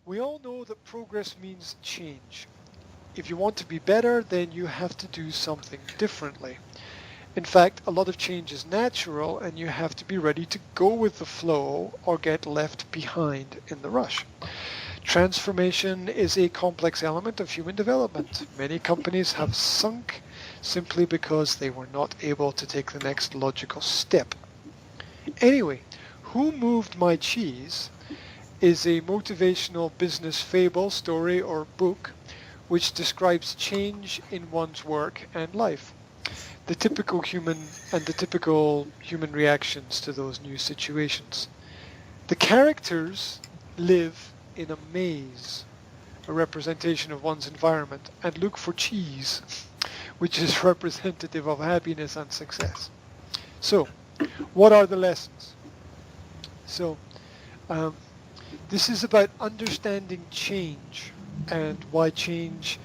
We all know that progress means change. If you want to be better, then you have to do something differently. In fact, a lot of change is natural and you have to be ready to go with the flow or get left behind in the rush. Transformation is a complex element of human development. Many companies have sunk simply because they were not able to take the next logical step. Anyway, Who Moved My Cheese is a motivational business fable, story, or book which describes change in one's work and life, the typical human reactions to those new situations. The characters live in a maze, a representation of one's environment, and look for cheese, which is representative of happiness and success. So, what are the lessons? So, this is about understanding change and why change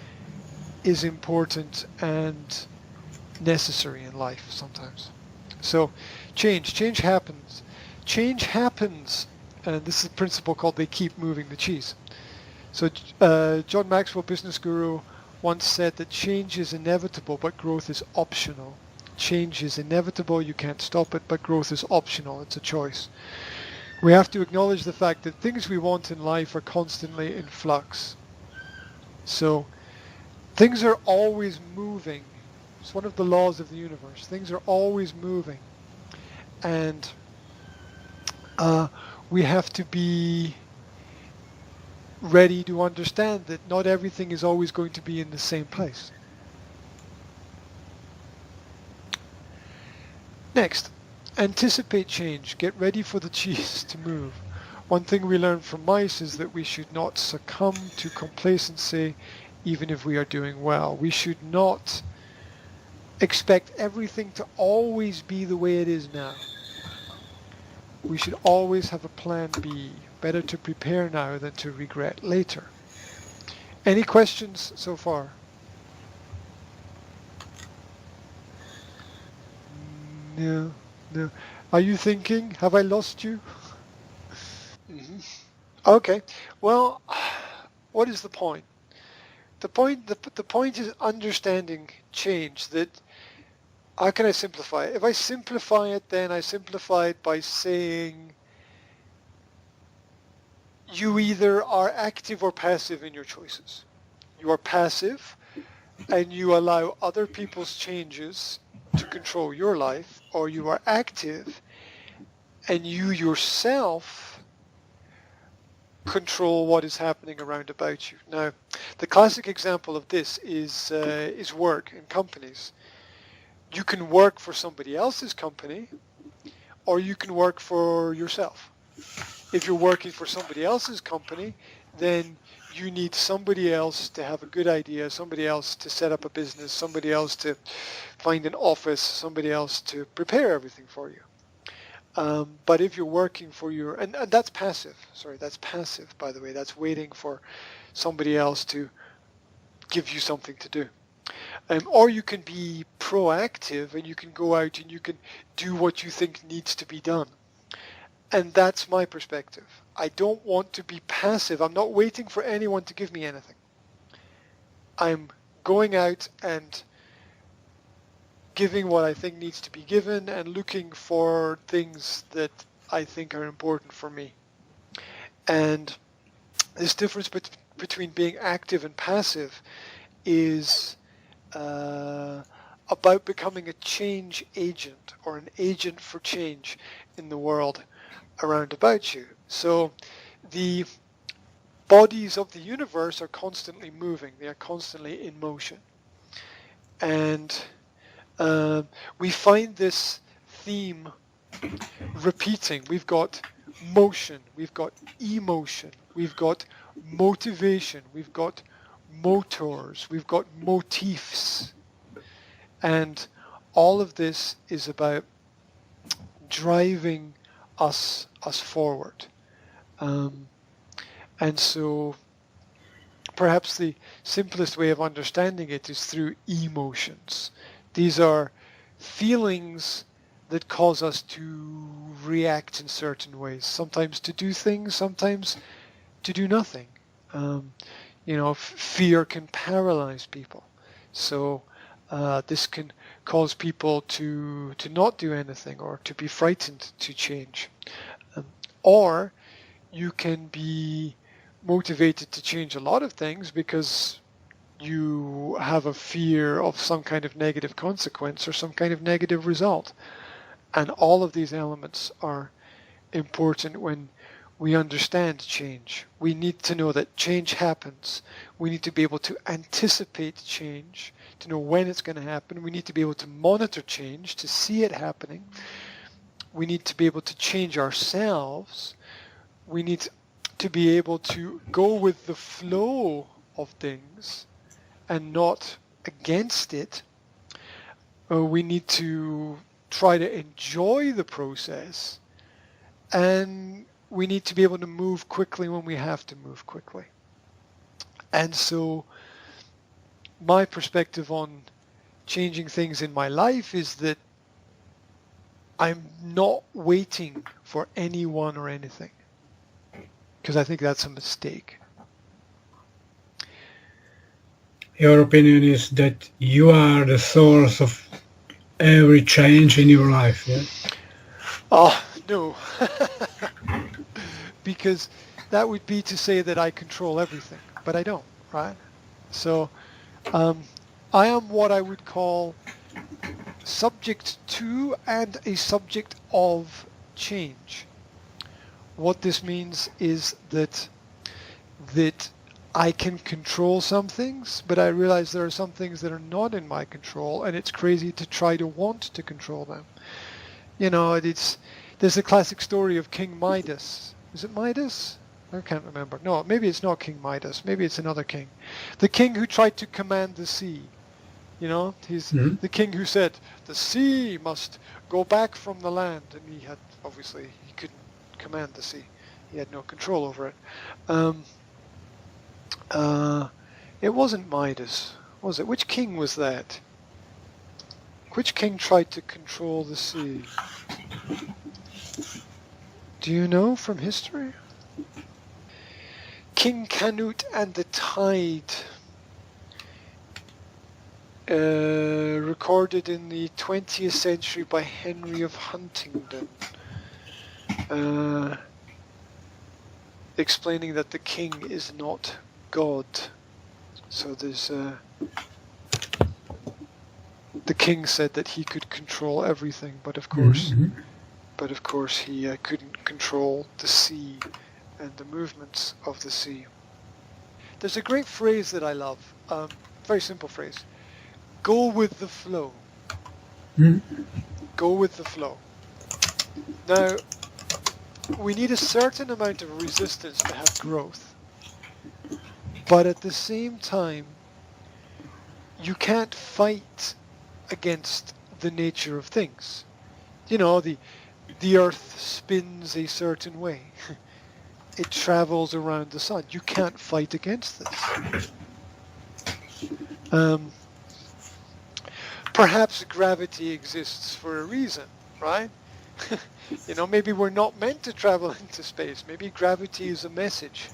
is important and necessary in life sometimes. So, change happens. Change happens, and this is a principle called they keep moving the cheese. So, John Maxwell, business guru, once said that change is inevitable, but growth is optional. Change is inevitable, you can't stop it, but growth is optional, it's a choice. We have to acknowledge the fact that things we want in life are constantly in flux. So things are always moving. It's one of the laws of the universe. Things are always moving. And we have to be ready to understand that not everything is always going to be in the same place. Next. Anticipate change. Get ready for the cheese to move. One thing we learn from mice is that we should not succumb to complacency even if we are doing well. We should not expect everything to always be the way it is now. We should always have a plan B. Better to prepare now than to regret later. Any questions so far? No. No. Are you thinking? Have I lost you? Mm-hmm. Okay. Well, what is the point? The point is understanding change. That how can I simplify it? If I simplify it, then I simplify it by saying you either are active or passive in your choices. You are passive and you allow other people's changes to control your life, or you are active and you yourself control what is happening around about you. Now, the classic example of this is work in companies. You can work for somebody else's company, or you can work for yourself. If you're working for somebody else's company, then you need somebody else to have a good idea, somebody else to set up a business, somebody else to find an office, somebody else to prepare everything for you. But if you're working for your, and that's passive, that's passive, by the way, that's waiting for somebody else to give you something to do. Or you can be proactive and you can go out and you can do what you think needs to be done. And that's my perspective. I don't want to be passive. I'm not waiting for anyone to give me anything. I'm going out and giving what I think needs to be given and looking for things that I think are important for me. And this difference between being active and passive is about becoming a change agent or an agent for change in the world around about you. So the bodies of the universe are constantly moving. They are constantly in motion. And we find this theme repeating. We've got motion, we've got emotion, we've got motivation, we've got motors, we've got motifs. And all of this is about driving us forward. And so perhaps the simplest way of understanding it is through emotions. These are feelings that cause us to react in certain ways, sometimes to do things, sometimes to do nothing. Fear can paralyze people. So this can cause people to not do anything or to be frightened to change. Or you can be motivated to change a lot of things because you have a fear of some kind of negative consequence or some kind of negative result. And all of these elements are important when we understand change. We need to know that change happens. We need to be able to anticipate change, to know when it's going to happen. We need to be able to monitor change, to see it happening. We need to be able to change ourselves. We need to be able to go with the flow of things and not against it. We need to try to enjoy the process, and we need to be able to move quickly when we have to move quickly. And so my perspective on changing things in my life is that I'm not waiting for anyone or anything, because I think that's a mistake. Your opinion is that you are the source of every change in your life, yeah? Oh, no. Because that would be to say that I control everything, but I don't, right? So I am what I would call subject to and a subject of change. What this means is that I can control some things, but I realize there are some things that are not in my control, and it's crazy to try to want to control them. There's a classic story of King Midas. Is it Midas? I can't remember. No, maybe it's not King Midas. Maybe it's another king. The king who tried to command the sea. He's the king who said, the sea must go back from the land. And he couldn't command the sea. He had no control over it. It wasn't Midas, was it? Which king was that? Which king tried to control the sea? Do you know from history? King Canute and the Tide, recorded in the 20th century by Hendrey of Huntingdon, explaining that the king is not God. So the king said that he could control everything, but of course he couldn't control the sea and the movements of the sea. There's a great phrase that I love, very simple phrase: go with the flow. Go with the flow. Now, we need a certain amount of resistance to have growth, but at the same time, you can't fight against the nature of things. The earth spins a certain way. It travels around the sun. You can't fight against this. Perhaps gravity exists for a reason, right? Maybe we're not meant to travel into space. Maybe gravity is a message.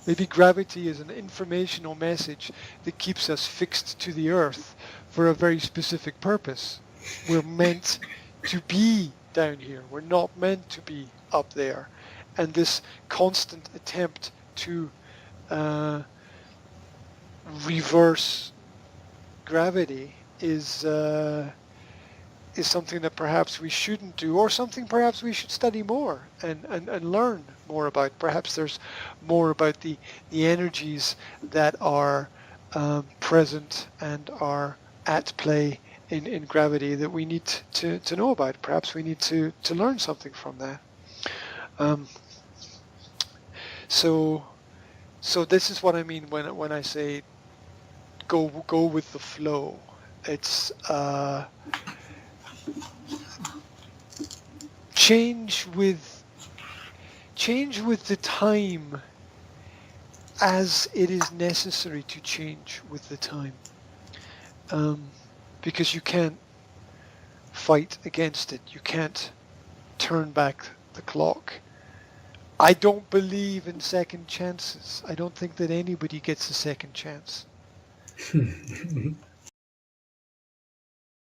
Maybe gravity is an informational message that keeps us fixed to the earth for a very specific purpose. We're meant to be down here. We're not meant to be up there. And this constant attempt to reverse gravity is something that perhaps we shouldn't do, or something perhaps we should study more and learn more about. Perhaps there's more about the energies that are present and are at play in gravity that we need to know about. Perhaps we need to learn something from that. So this is what I mean when I say go with the flow. It's change with the time as it is necessary to change with the time, because you can't fight against it. You can't turn back the clock. I don't believe in second chances. I don't think that anybody gets a second chance.